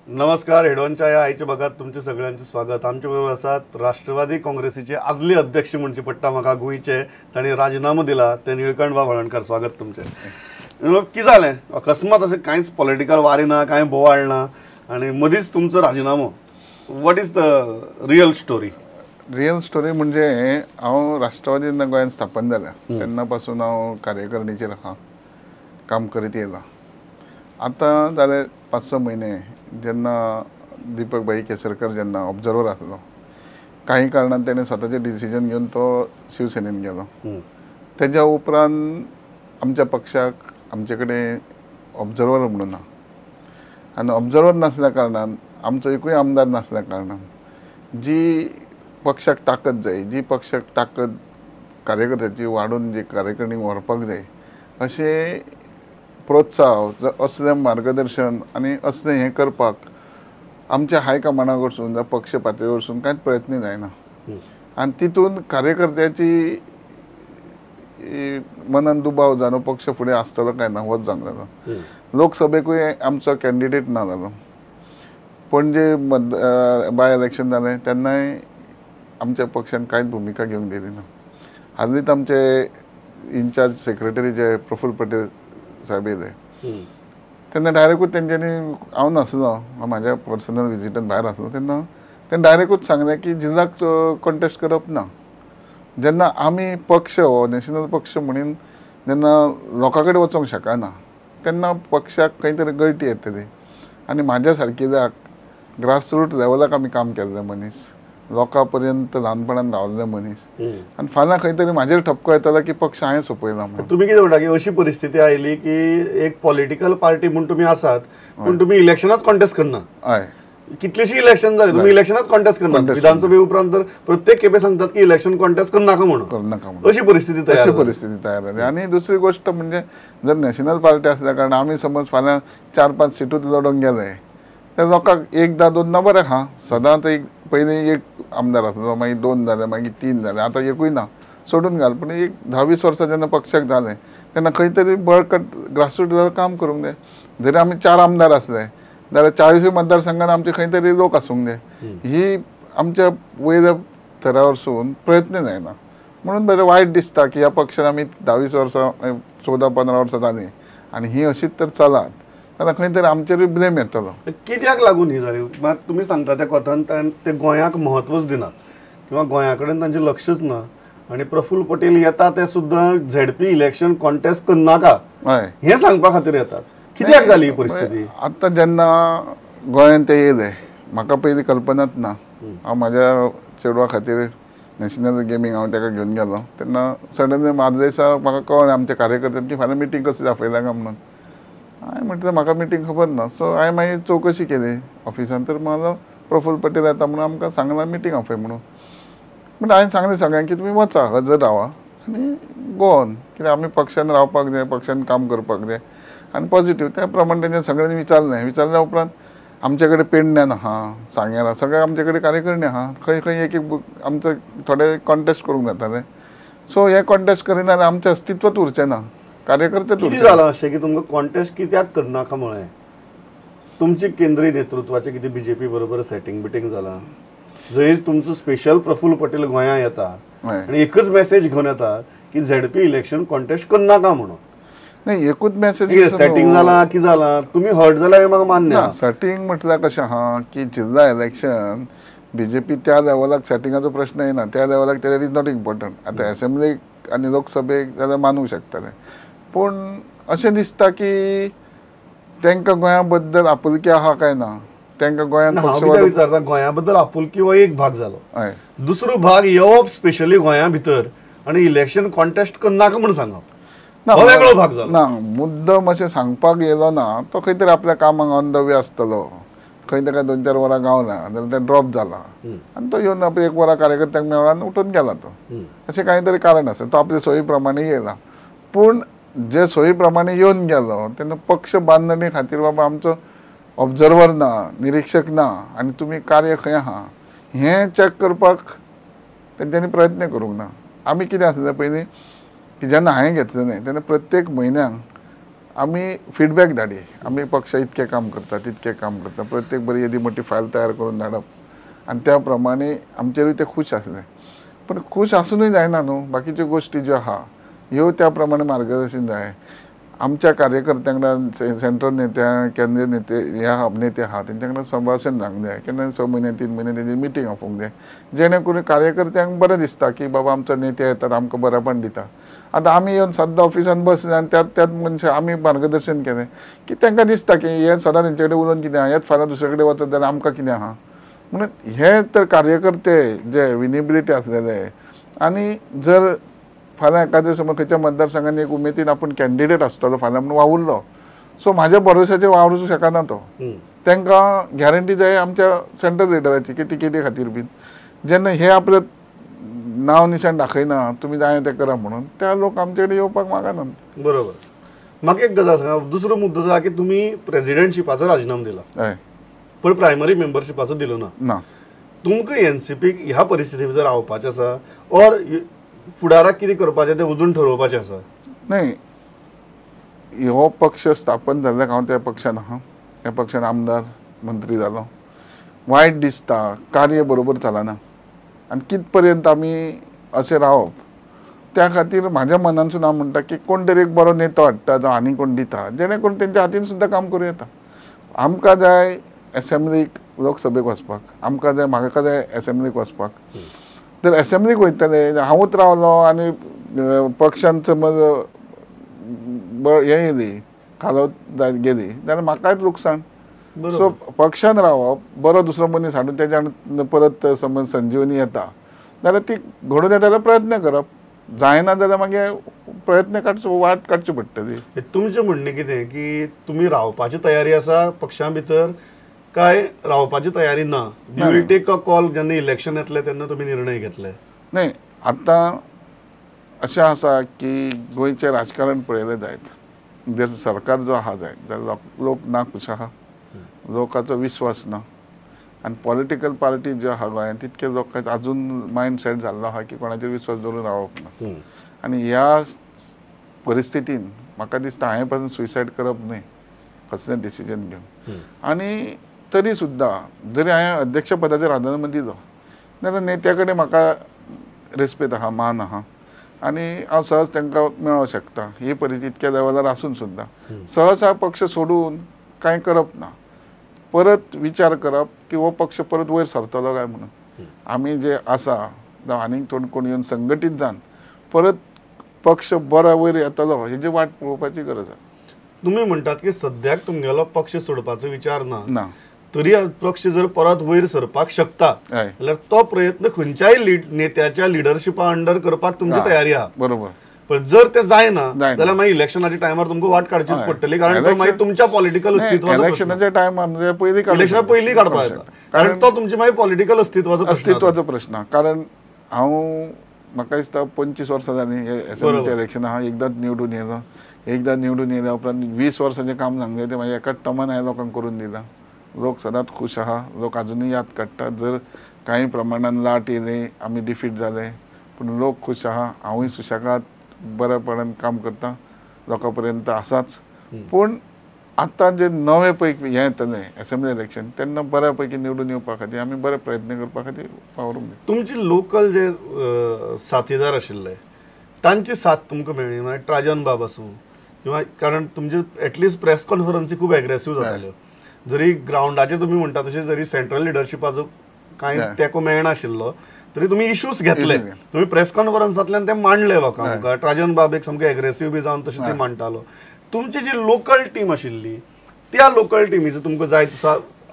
नमस्कार. हेडोनच्या या आईच्या भागात तुमचे सगळ्यांचे स्वागत. आमच्या बरोबर आसात राष्ट्रवादी काँग्रेसीचे आदले अध्यक्ष म्हणचे पडटा म्हाका गोंयचे, तांणी राजीनामो दिला ते निळकंठ वाळवणकर. स्वागत तुमचे. कितें जालें अकस्मात अशें कांयच पॉलिटिकल वारी ना, कांय बोवाळ ना आनी मदींच तुमचो राजीनामो. What is the real story? Real story म्हणजे हांव राष्ट्रवादी जेन्ना गोंयांत स्थापन जाल्या तेन्ना पासून हांव कार्यकारिणीचेर काम करीत येयलां. आतां जाले 5-6 म्हयने जेन्ना दीपक भाई केसरकर जेन्ना ऑब्जर्वर आसलो, काही कारणान तेणें स्वताचें डिसिजन घेवन तो शिवसेनेन गेलो. तेज्या उपरांत आमच्या पक्षाक आमचे कडेन ऑब्जर्वर म्हणून ना, आनी ऑब्जर्वर नासल्या कारणान आमचो एकूय आमदार नासल्या कारणान जी पक्षाक ताकद जाय, जी पक्षाक ताकद कार्यकर्त्याची वाडून जी कार्यकारिणीक व्हरपाक जाय, अशें प्रोत्साह, असलें मार्गदर्शन आनी असलें हें करपाक आमच्या हायकमांडा कडसून जावं पक्ष पातळी कडसून कांयच प्रयत्न जायना. आनी तितून कार्यकर्त्याची मनान दुबाव जालो, पक्ष फुडें आसतलो काय ना होच जावंक लागलो. लोकसभेकूय आमचो कॅन्डिडेट ना जालो. पणजे बाय इलेक्शन जालें तेन्नाय आमच्या पक्षान कांयच भुमिका घेवंक दिली ना. हालींच आमचे इन्चार्ज सेक्रेटरी जे प्रफुल्ल पटेल साहेब येयले तेन्ना डायरेक्टूच तेंच्यांनी, हांव नासलो, म्हाज्या पर्सनल विजिटान भायर आसलो तेन्ना तेणें डायरेक्टूच सांगलें की जिल्लाक कॉन्टेस्ट करप ना. जेन्ना आमी पक्ष हो नॅशनल पक्ष म्हणून जेन्ना लोकां कडेन वचोंक शकना तेन्ना पक्षाक खंय तरी गळटी येतली. आनी म्हाज्या सारकिल्याक ग्रासरूट लेवलाक आमी काम केल्लें मनीस, लोकां पर्यंत ल्हानपणान रावल्ले मनीस, आनी फाल्यां खंय तरी म्हाजेर ठपको येतलो की पक्ष हांवें सोंपयला म्हणून. तुमी कितें म्हणटा की अशी परिस्थिती आयली की एक पॉलिटिकल पार्टी म्हणून तुमी आसात पूण तुमी इलेक्शनाच कॉन्टेस्ट करना. हय, कितलीशी इलेक्शन जाली तुमी इलेक्शनाच कॉन्टेस्ट करना. विधानसभे उपरांत तर प्रत्येक खेपे सांगतात की इलेक्शन कॉन्टेस्ट करनाका म्हणून. अशी परिस्थिती तयार जाली. आनी दुसरी गोश्ट म्हणजे जर नॅशनल पार्टी आसल्या कारण आमी समज फाल्यां 4-5 सिटूच लडोवंक गेले त्या लोकांक 1-2 बरें आहा. सदांच पयलीं एक आमदार आसलो, मागीर 2 जाले, मागीर 3 जाले, आतां एकूय ना, सोडून घाल. पूण 10-20 वर्सां जेन्ना पक्षाक जालें तेन्ना खंय तरी बळकट ग्रासरूट लेवल काम करूंक जाय. जरी आमी 4 आमदार आसले जाल्यार 40 मतदारसंघात आमचे खंय तरी लोक आसूंक जाय. ही आमच्या वयल्या थरावरसून प्रयत्न जायना. म्हणून बरें वायट दिसता की ह्या पक्षान आमी 10-20 वर्सां 14-15 वर्सां जालीं आनी ही अशीच तर चलात जाल्यार खंय तरी आमचेरूय ब्लेम येतलो. कित्याक लागून ही जाली? मात तुमी सांगता त्या कोतान ते गोंयाक महत्वच दिनात किंवा गोंया कडेन तांचें लक्षच ना. आनी प्रफुल्ल पटेल येता ते सुद्दां झेडपी इलेक्शन कॉन्टेस्ट करनाका हें सांगपा खातीर येतात. कित्याक जाली ही परिस्थिती? आतां जेन्ना गोंयांत ते येयले म्हाका पयलीं कल्पनाच ना. हांव म्हाज्या चेडवा खातीर नॅशनल गेमींग हांव ताका घेवन गेलो तेन्ना सडनली आदले दिसा म्हाका कळ्ळें आमच्या कार्यकर्त्यांनी की फाल्यां मिटींग कसली आपयल्या काय म्हणून. हांवें म्हटलें म्हाका मिटींग खबर ना. सो हांवें मागीर चवकशी केली ऑफिसान, तर म्हाका प्रफुल्ल पटेल येता म्हणून आमकां सांगलां मिटींग आपय म्हणून. म्हणजे हांवें सांगलें सगळ्यांक की तुमी वचा, हजर रावा आनी गो ऑन, कित्याक आमी पक्षान रावपाक जाय, पक्षान काम करपाक जाय आनी पॉझिटीव. त्या प्रमाणे तेंच्या सगळ्यांनी विचारल्या उपरांत आमचे कडेन पेडण्यान आहा, सांग्यार आहा, सगळे आमचे कडेन कार्यकर्णी आहा. खंय खंय एक आमचे थोडे कॉन्टेस्ट करूंक जाताले. सो हे कॉन्टेस्ट करिना जाल्यार आमचें अस्तित्वच उरचें ना, कार्यकर्ते. कितें जालां अशें की तुमकां कॉन्टेस्ट कित्याक करनाका म्हळें? तुमची केंद्रीय नेतृत्वाचें कितें बीजेपी बरोबर सेटिंग बिटींग जालां? जंय तुमचो स्पेशल प्रफुल्ल पटेल गोंयांत येता आनी एकच मेसेज घेवन येता की झेडपी इलेक्शन कॉन्टेस्ट करनाका म्हणून. नाही, एकूच मेसेज सेटिंग जालां की जालां, तुमी हर्ट जाल्यार हें म्हाका मान्य ना. सेटिंग म्हटल्यार कशें आहा की जिल्हा इलेक्शन बीजेपी त्या लेवलाक सेटिंगाचो प्रश्न येना, त्या लेवलाक तें इज नॉट इम्पॉर्टंट. आतां असेंब्लीक आनी लोकसभेक जाल्यार मानूंक शकतले. पूण अशें दिसता की तांकां गोंया बद्दल आपुलकी आहा काय ना. तांकां गोंयांत विचारता गोंया बद्दल आपुलकी हो एक भाग जालो. दुसरो भाग येवप स्पेशली गोंया भितर आनी इलेक्शन कॉन्टेस्ट करनाका म्हणून सांगप हो वेगळो भाग जालो. ना, मुद्दम अशें सांगपाक येयलो ना. तो खंय तरी आपल्या कामाक ऑन द वे आसतलो, खंय ताका 2-4 वरां गावना जाल्यार तें ड्रॉप जाला आनी तो येवन आपले 1 वरां कार्यकर्त्यांक मेळ्ळा आनी उठून गेला. तो अशें कांय तरी कारण आसा. तो आपले सोयी प्रमाणे येयला. पूण जे सोयी प्रमाणे येवन गेलो तेन्ना पक्ष बांदणी खातीर बाबा आमचो ऑब्जर्वर ना, निरीक्षक ना आनी तुमी कार्य खंय आहा हें चॅक करपाक तेंच्यांनी प्रयत्न करूंक ना. आमी कितें आसलें पयलीं की जेन्ना हांवें घेतलेलें तेन्ना प्रत्येक म्हयन्याक आमी फीडबॅक धाडी आमी पक्ष इतकें काम करता तितकें काम करता प्रत्येक बरी येदी मोठी फायल तयार करून धाडप आनी त्या प्रमाणे आमचेरूय ते खूश आसले पण खूश आसूनय जायना न्हू बाकीच्यो गोश्टी ज्यो आहा ह्यो त्या प्रमाणे मार्गदर्शन जाय आमच्या कार्यकर्त्यांकडे सेंट्रल नेत्या केंद्रीय नेते आहा तेंच्या कडेन संभाशण जावंक जाय केन्ना 6 म्हयने 3 म्हयने तेजी मिटींग आपोवंक जाय जेणे करून कार्यकर्त्यांक बरें दिसता की बाबा आमचो नेते येतात आमकां बरेपण दिता आतां आमी येवन सद्दां ऑफिसान बसले आनी त्याच मनशाक आमी मार्गदर्शन केलें की तांकां दिसता की हे सदां तेंचे कडेन उलोवन कितें आहा हेच फाल्यां दुसरे कडेन वचत जाल्यार आमकां कितें आहा म्हणून हे तर कार्यकर्ते जे विनेबिलिटी आसलेले आनी जर फाल्यां एखाद्या समज खंयच्या मतदारसंघांनी एक उमेदीन आपूण कॅन्डिडेट आसतलो फाल्यां म्हणून वावुरलो सो म्हाज्या भरोशाचेर वावरूंक शकना तो तांकां गॅरंटी जाय आमच्या सेंट्रल लिडराची की तिकेटी खातीर बीन जेन्ना हे आपलें नांव निशाण दाखयना तुमी जाय तें करा म्हणून त्या लोक आमचे कडेन येवपाक मागना बरोबर म्हाका एक गजाल सांगा दुसरो मुद्दो जो आहा की तुमी प्रेसिडेंटशिपाचो राजिनामो दिला हय पण प्रायमरी मेंबरशिपाचो दिलो ना तुमकां एनसीपीक ह्या परिस्थिती भितर रावपाचें आसा ऑर फुडाराक कितें करपाचें तें अजून ठरोवपाचें आसा नाही हो पक्ष स्थापन जाल्ल्याक हांव त्या पक्षान आहा त्या पक्षान आमदार मंत्री जालो वायट दिसता कार्य बरोबर चलना आनी कित पर्यंत आमी अशें रावप त्या खातीर म्हाज्या मनानसून हांव म्हणटा की कोण तरी एक बरो नेतो हाडटा जावं आनी कोण दिता जेणे करून तेंच्या हातीन सुद्दां काम करूं येता आमकां जाय एसेंब्लीक लोकसभेक वचपाक आमकां जाय म्हाका जाय एसेंब्लीक वचपाक जर एसेंब्लीक वयतले हांवूच रावलो आनी पक्षान समज हे येयली खालो गेली जाल्यार म्हाकाच लुकसाण सो पक्षान रावप बरो दुसरो मनीस हाडून तेच्या परत समज संजीवनी येता जाल्यार ती घडून येता जाल्यार प्रयत्न करप जायना जाल्यार मागीर प्रयत्न काडचो वाट काडची पडटली तुमचें म्हणणें कितें की तुमी रावपाची तयारी आसा पक्षा भितर काय रावपाची तयारी ना you will take a call जेन्ना इलेक्शन येतलें तेन्ना तुमी निर्णय घेतले नाही आतां अशें आसा की गोंयचें राजकारण पळयलें जायत जर सरकार जो आहा जायत जाल्यार लोक नाखुश आहा लोकांचो विश्वास ना आनी पॉलिटिकल पार्टी ज्यो आहा गोंयांत तितके लोकांचो अजून मायंड सेट जाल्लो आहा की कोणाचेर विश्वास दवरून रावप ना आनी ह्या परिस्थितीन म्हाका दिसता हांवें पासून सुसायड करप न्हय कसलें डिसिजन घेवन आनी तरी सुद्दां जरी हांवें अध्यक्ष पदाचेर राजिनामो दिलो जाल्यार नेत्या कडेन म्हाका रेस्पेद आहा मान आहा आनी हांव सहज तांकां मेळोवंक शकता ही परिस्थिती इतक्या लेवलार आसून सुद्दां सहसा पक्ष सोडून कांय करप ना परत विचार करप की हो पक्ष परत वयर सरतलो काय म्हणून आमी जे आसा जावं आनीक कोण येवन संघटीत जावन परत पक्ष बरो वयर येतलो हेजी वाट पळोवपाची गरज आसा तुम्ही म्हणटात की सद्याक तुमगेलो पक्ष सोडपाचो विचार ना तरी पक्ष जर परत वयर सरपाक शकता जाल्यार तो प्रयत्न खंयच्याय नेत्याच्या लिडरशिपा अंडर करपाक तुमची तयारी आहा बरोबर पण जर ते जायना जाल्यार मागीर इलेक्शनाच्या टायमार तुमकां वाट काडचीच पडटली कारण तो मागीर तुमच्या पॉलिटिकल अस्तित्वाचो इलेक्शनाच्या टायमार म्हणजे पयलीं काडपाक येता कारण तो तुमच्या मागीर पॉलिटिकल अस्तित्वाचो प्रश्न कारण हांव म्हाका दिसता 25 वर्सां जालीं हे एसेंब्लीचें इलेक्शन आहा एकदांच निवडून येयलो एकदां निवडून येयल्या उपरांत 20 वर्सांचें काम सांगलें तें म्हाज्या एकाच टर्मान हांवें लोकांक करून दिलां लोक सदांच खूश आहा लोक अजूनय याद काडटात जर कांय प्रमाणान लाट येयली आमी डिफीट जाले पूण लोक खूश आहा हांवूय सुशेगाद बरेपणान काम करता लोकां पर्यंत आसाच पूण आतां जे नवे पैकी हें येतलें एसेंब्ली इलेक्शन तेन्ना बऱ्या पैकी निवडून येवपा खातीर आमी बरे प्रयत्न करपा खातीर वावरूंक जाय तुमचे लोकल जे साथीदार आशिल्ले तांची साथ तुमकां मेळ्ळी म्हळ्यार ट्राजन बाब आसूं किंवा कारण तुमचे एटलिस्ट प्रेस कॉन्फरन्सी खूब एग्रेसीव जाताल्यो जरी ग्राउंडाचेर तुमी म्हणटा तशें जरी सेंट्रल लिडरशिपाचो कांय तेंको मेळनाशिल्लो तरी तुमी इश्यूज घेतले तुमी प्रेस कॉन्फरन्सांतल्यान ते मांडले लोकांक ट्राजन बाब एक सामके एग्रेसीव बी जावन तशें ते मांडटालो तुमची जी लोकल टीम आशिल्ली त्या लोकल टिमीचो तुमकां जाय तसो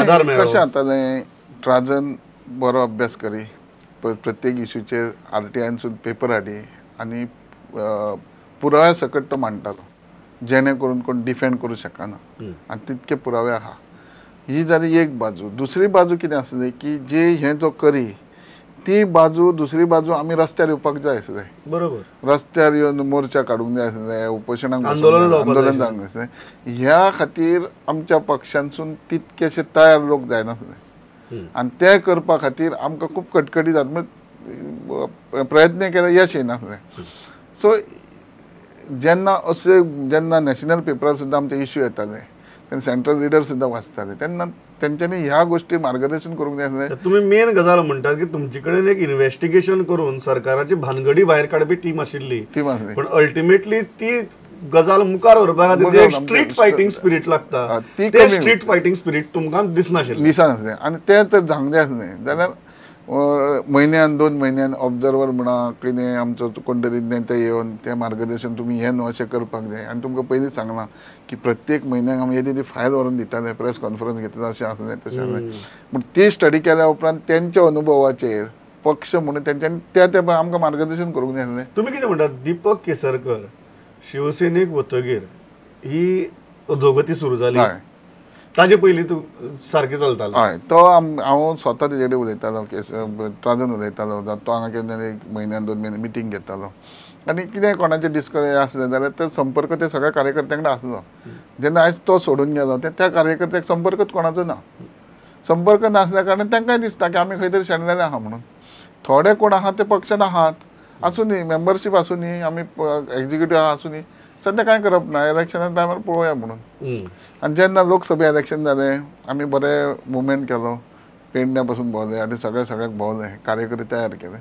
आदार मेळ्ळो कशें जातालें ट्राजन बरो अभ्यास करी प्रत्येक इश्यूचेर RTIसून पेपर हाडी आनी पुराव्या सकट तो मांडटालो जेणे करून कोण डिफेंड करूं शकना आनी तितके पुरावे आहा ही जाली एक बाजू दुसरी बाजू कितें आसली की जे हे जो करी ती बाजू दुसरी बाजू आमी रस्त्यार येवपाक जाय आसलें बरोबर रस्त्यार येवन मोर्चा काडूंक जाय आसलें उपोशणाक आंदोलन जावंक जाय आसलें ह्या खातीर आमच्या पक्षांसून तितकेशे तयार लोक जायनासले आनी ते करपा खातीर आमकां खूब कटकटी जाता प्रयत्न केले यश येनासलें सो जेन्ना नॅशनल पेपरार सुद्दां आमचे इश्यू येताले तेन्ना सेंट्रल लिडर सुद्दां वाचताले तेन्ना तेंच्यांनी ह्या गोष्टी मार्गदर्शन करूंक जाय आसलें. तुम्ही मेन गजाल म्हणटात की तुमचे कडेन एक इन्व्हेस्टिगेशन करून सरकाराची भानगडी भायर काडपी टीम आशिल्ली, टीम आसली. पण अल्टिमेटली ती गजाल मुखार व्हरपा खातीर जे स्ट्रीट फायटिंग स्पिरीट लागता ते स्ट्रीट फायटिंग स्पिरीट तुमकां दिसनाशिल्लें. दिसनासलें आनी तें जर जावंक जाय आसलें जाल्यार म्हयन्यान 2 म्हयन्यान ऑब्जर्वर म्हणा कितें आमचो कोण तरी नेते येवन तें मार्गदर्शन तुमी हें न्हू अशें करपाक जाय. आनी तुमकां पयलींच सांगलां की प्रत्येक म्हयन्याक आमी येदी ती फायल व्हरून दिताले, प्रेस कॉन्फरन्स घेतले, अशें आसलें तशें आसलें. पूण ती स्टडी केल्या उपरांत तेंच्या अनुभवाचेर पक्ष म्हणून तेंच्यांनी त्या आमकां मार्गदर्शन करूंक जाय आसलें. तुमी कितें म्हणटात दीपक केसरकर शिवसेनेक वतगीर ही अधोगती सुरू जाली, ताजे पयलीं तूं सारकें चलतालो? हय, तो हांव स्वता तेजे कडेन उलयतालो, ट्राजन उलयतालो, तो हांगा केन्ना एक म्हयन्यान 2 म्हयने मिटींग घेतालो आनी कितें कोणाचें डिस्कस आसलें जाल्यार ते संपर्क ते सगळ्या कार्यकर्त्यां कडेन आसलो. जेन्ना आयज तो सोडून गेलो त्या कार्यकर्त्याक संपर्कच कोणाचो ना. संपर्क नासल्या कारणान तांकांय दिसता की आमी खंय तरी शेणलेले आहा म्हणून. थोडे कोण आहात ते पक्षान आहात, आसूं न्ही, मेंबरशीप आसूं न्ही, आमी एक्झिक्युटीव आसूं न्ही, सद्या कांय करप ना, इलेक्शना टायमार पळोवया म्हणून. आनी जेन्ना लोकसभा इलेक्शन जालें आमी बरें मुवमेंट केलो, पेडण्या पासून भोंवले आनी सगळ्याक भोंवले, कार्यकर्ते तयार केले.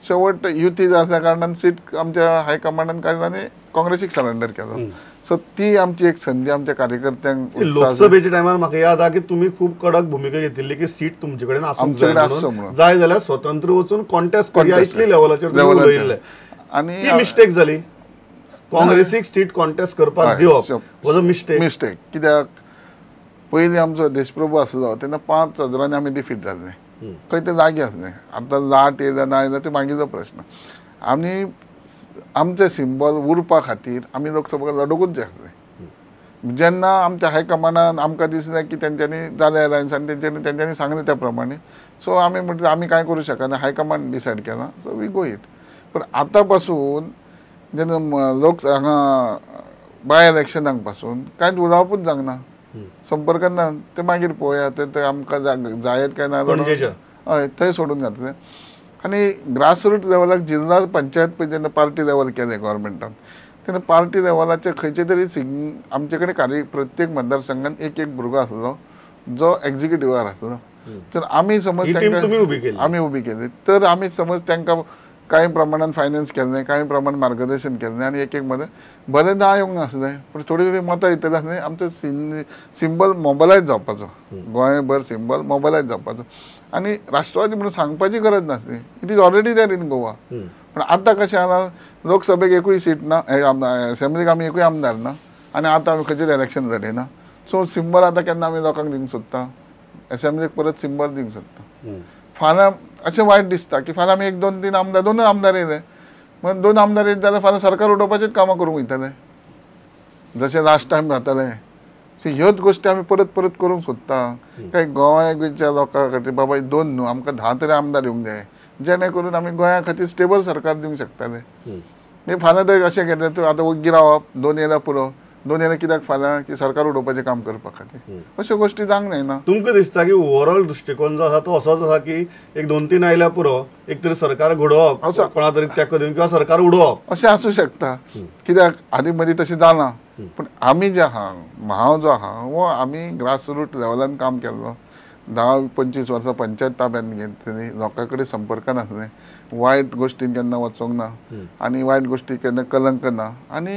शेवट युती आसल्या कारणान सीट आमच्या हायकमांडान काडली आनी काँग्रेसीक सरेंडर केलो. सो ती आमची एक संदी आमच्या कार्यकर्त्यांक. लोकसभेच्या टायमार म्हाका याद आहा की तुमी खूब कडक भूमिका घेतिल्ली की सीट तुमचे कडेन आसूंक जाय, जाय जाल्यार स्वतंत्र वचून कॉन्टेस्ट करया इतली लेवलाचेर उलयिल्ले. आनी ती मिस्टेक जाली. काँग्रेसीक सीट कॉन्टेस्ट करपाक दिवप वॉज अ मिस्टेक. कित्याक पयलीं आमचो देशप्रभू आसलो तेन्ना 5,000 आमी डिफीट जाल्ले, खंय ते जागे आसले. आतां लाट येयला ना येयला ते मागीरचो प्रश्न. आमी आमचे सिंबल उरपा खातीर आमी लोकसभेक लडोवंकूच जाय आसलें. जेन्ना आमच्या हायकमांडान आमकां दिसलें की तेंच्यांनी जाले अलायन्स आनी तेंच्यांनी सांगलें त्या प्रमाणे, सो आमी म्हटलें आमी कांय करूं शकना, हायकमांड डिसायड केलां, सो वी गो इट. पूण आतां पासून जेन्ना हांगा बाय इलेक्शनाक पासून कांयच उलोवपूच जावंक संपर्कान ना. ते मागीर पळोवया ते आमकां जायत काय ना, हय थंय सोडून घातलें. आनी ग्रासरूट लेवलाक जिल्ला पंचायत पळय जेन्ना पार्टी लेवल केलें गव्हर्मेंटान, तेन्ना पार्टी लेवलाचे खंयचे तरी आमचे कडेन प्रत्येक मतदारसंघान एक भुरगो आसलो जो एक्झिक्युटिव्हार आसलो. तर आमी समज आमी उबी केली तर आमी समज तांकां कांय प्रमाणान फायनान्स केल्लें, कांय प्रमाण मार्गदर्शन केल्लें आनी एक मध्ये बरें ना येवंक नासलें, पूण थोडी थोडी मतां येतलें आसलें. आमचो सिंबल मोबलायज जावपाचो, गोंयभर सिंबल मोबलायज जावपाचो आनी राष्ट्रवादी म्हणून सांगपाची गरज नासली. It is already there in Goa. पूण आतां कशें आसा, लोकसभेक एकूय सीट ना, असेंब्लीक आमी एकूय आमदार ना आनी आतां आमी खंयचेच इलेक्शन लडयना. सो सिंबल आतां केन्ना आमी लोकांक दिवंक सोदता, असेंब्लीक परत सिंबल दिवंक सोदता. फाल्यां अशें वायट दिसता की फाल्यां आमी 1-2-3 आमदार, 2 आमदार येयले, मग 2 आमदार येत जाल्यार फाल्यां सरकार उडोवपाचीच कामां करूंक वयतले, जशें लास्ट टायम जातालें. सो ह्योच गोश्टी आमी परत परत करूंक सोदता. काय गोंयच्या लोकां खातीर बाबा 2 न्हू, आमकां 10 तरी आमदार येवंक जाय, जेणे करून आमी गोंया खातीर स्टेबल सरकार दिवंक शकताले. हे फाल्यां तर अशें केलें तूं आतां वग्गी रावप, 2 येयल्या पुरो, 2 येयल्या कित्याक फाल्यां की सरकार उडोवपाचें काम करपा खातीर, अश्यो गोश्टी जावंक जायना. तुमकां दिसता की ओवरऑल दृश्टिकोन जो आसा तो असोच आसा की एक 2-3 आयल्या पुरो, एक तरी सरकार घडोवप, कोणा तरी तेको दिवन किंवा सरकार उडोवप, अशें आसूं शकता. कित्याक आदी मदीं तशें जालां. पूण आमी जे आहा, हांव जो आहा वो आमी ग्रासरूट लेवलान काम केल्लो. 10-25 वर्सां पंचायत ताब्यांत घेतली, लोकां कडेन संपर्क नासलें, वायट गोश्टीन केन्ना वचोंक ना आनी वायट गोश्टी केन्ना कलंक ना. आनी